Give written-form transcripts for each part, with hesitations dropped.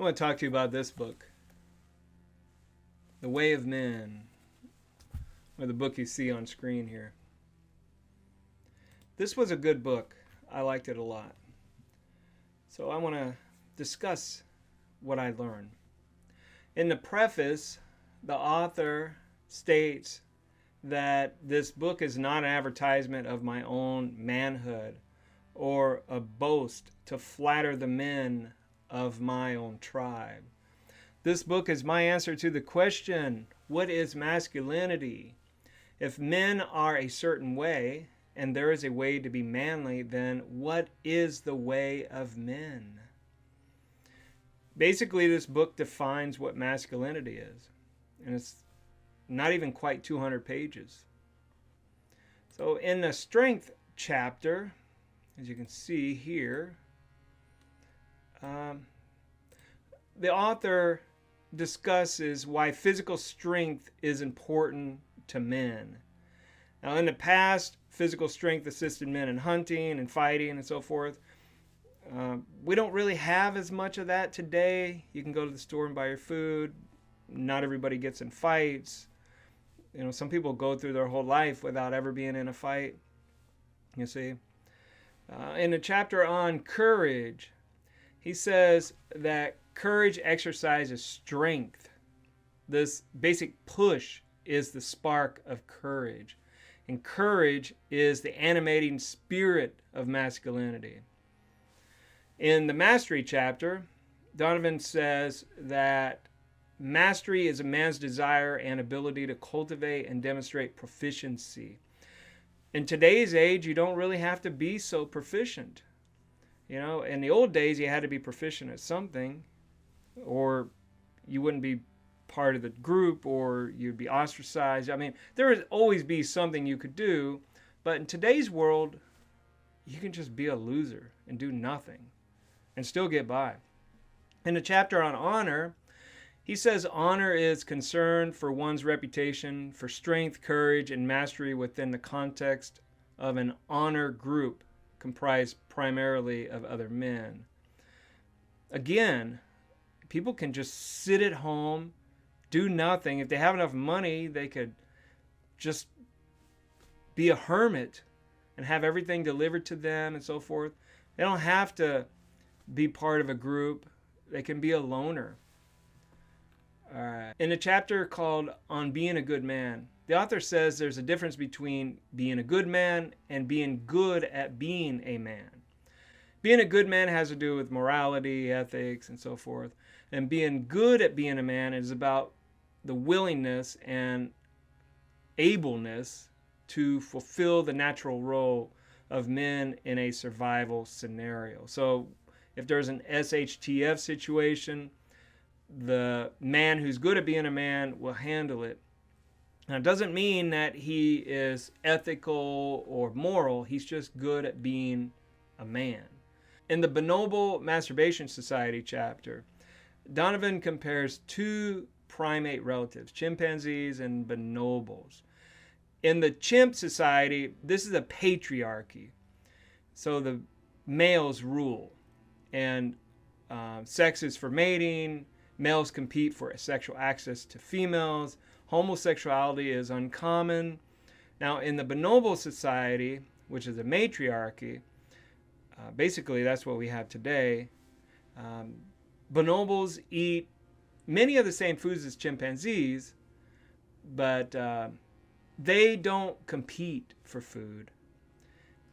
I want to talk to you about this book, The Way of Men, or the book you see on screen here. This was a good book. I liked it a lot. So I want to discuss what I learned. In the preface, the author states that this book is not an advertisement of my own manhood or a boast to flatter the men of my own tribe. This book is my answer to the question, what is masculinity? If men are a certain way, and there is a way to be manly, then what is the way of men? Basically, this book defines what masculinity is, and it's not even quite 200 pages. So in the strength chapter, as you can see here, the author discusses why physical strength is important to men. Now, in the past, physical strength assisted men in hunting and fighting and so forth. We don't really have as much of that today. You can go to the store and buy your food. Not everybody gets in fights. You know, some people go through their whole life without ever being in a fight. You see. In the chapter on courage, he says that courage exercises strength. This basic push is the spark of courage. And courage is the animating spirit of masculinity. In the mastery chapter, Donovan says that mastery is a man's desire and ability to cultivate and demonstrate proficiency. In today's age, you don't really have to be so proficient. You know, in the old days, you had to be proficient at something, or you wouldn't be part of the group, or you'd be ostracized. I mean, there would always be something you could do, but in today's world, you can just be a loser and do nothing and still get by. In the chapter on honor, he says honor is concern for one's reputation, for strength, courage, and mastery within the context of an honor group comprised primarily of other men. Again, people can just sit at home, do nothing. If they have enough money, they could just be a hermit and have everything delivered to them and so forth. They don't have to be part of a group. They can be a loner. All right. In a chapter called On Being a Good Man, the author says there's a difference between being a good man and being good at being a man. Being a good man has to do with morality, ethics, and so forth. And being good at being a man is about the willingness and ableness to fulfill the natural role of men in a survival scenario. So if there's an SHTF situation, the man who's good at being a man will handle it. Now, it doesn't mean that he is ethical or moral. He's just good at being a man. In the Bonobo Masturbation Society chapter, Donovan compares two primate relatives, chimpanzees and bonobos. In the chimp society, this is a patriarchy. So the males rule, and sex is for mating. Males compete for sexual access to females. Homosexuality is uncommon. Now, in the bonobo society, which is a matriarchy, basically that's what we have today. Bonobos eat many of the same foods as chimpanzees, but they don't compete for food.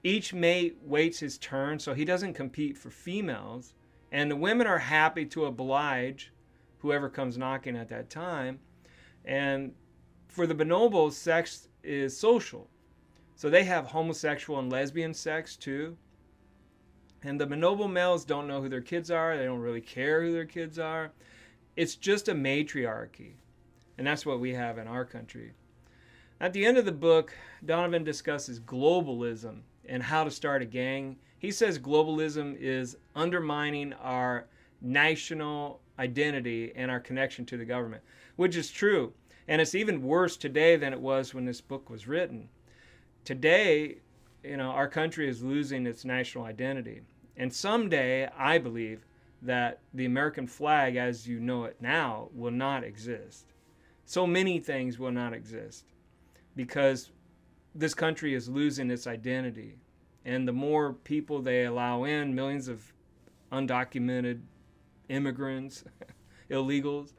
Each mate waits his turn, so he doesn't compete for females. And the women are happy to oblige whoever comes knocking at that time. And for the bonobos, sex is social. So they have homosexual and lesbian sex too. And the bonobo males don't know who their kids are. They don't really care who their kids are. It's just a matriarchy. And that's what we have in our country. At the end of the book, Donovan discusses globalism and how to start a gang. He says globalism is undermining our national identity and our connection to the government, which is true. And it's even worse today than it was when this book was written. Today, our country is losing its national identity. And someday, I believe, that the American flag as you know it now will not exist. So many things will not exist because this country is losing its identity. And the more people they allow in, millions of undocumented immigrants, illegals,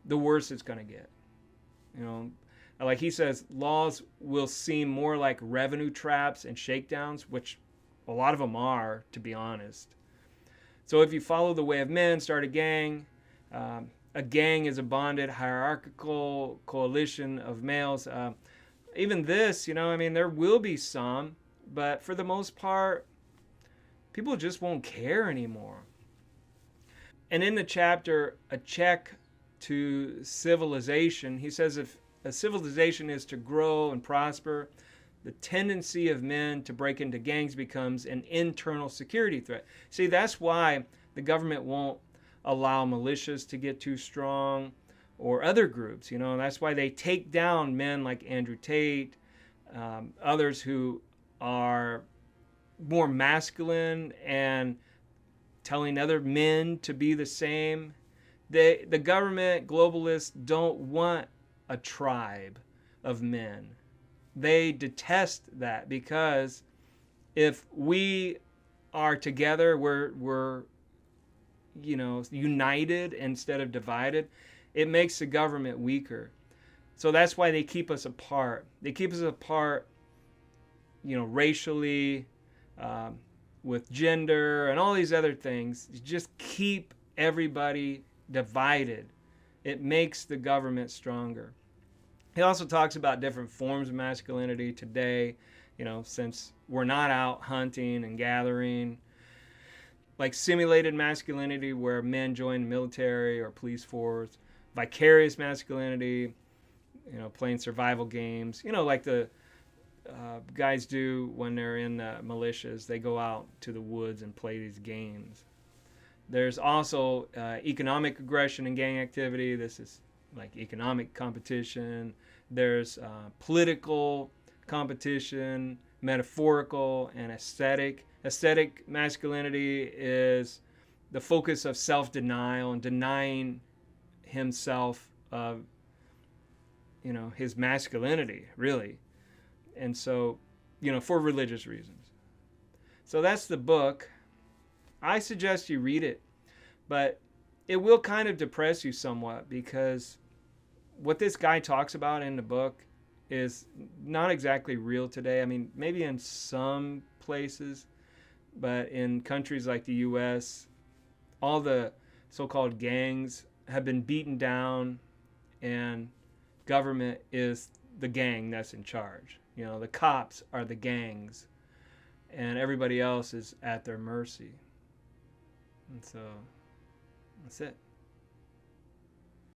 the worse it's going to get. You know, like he says, laws will seem more like revenue traps and shakedowns, which a lot of them are, to be honest. So if you follow the way of men, start a gang is a bonded, hierarchical coalition of males. Even this, there will be some, but for the most part, people just won't care anymore. And in the chapter, A Check to Civilization, he says if a civilization is to grow and prosper, the tendency of men to break into gangs becomes an internal security threat. See, that's why the government won't allow militias to get too strong or other groups. That's why they take down men like Andrew Tate, others who are more masculine and telling other men to be the same. The government, globalists, don't want a tribe of men. They detest that because if we are together, we're united instead of divided, it makes the government weaker. So that's why they keep us apart. They keep us apart, racially, with gender and all these other things. Just keep everybody divided. It makes the government stronger. He also talks about different forms of masculinity today, since we're not out hunting and gathering. Like simulated masculinity, where men join the military or police force. Vicarious masculinity, playing survival games. Like the guys do when they're in militias. They go out to the woods and play these games. There's also economic aggression and gang activity. This is like economic competition. There's political competition, metaphorical, and aesthetic. Aesthetic masculinity is the focus of self-denial and denying himself of, his masculinity, really. And so, for religious reasons. So that's the book. I suggest you read it, but it will kind of depress you somewhat because what this guy talks about in the book is not exactly real today. I mean, maybe in some places, but in countries like the U.S., all the so-called gangs have been beaten down, and government is the gang that's in charge. The cops are the gangs, and everybody else is at their mercy. And so that's it.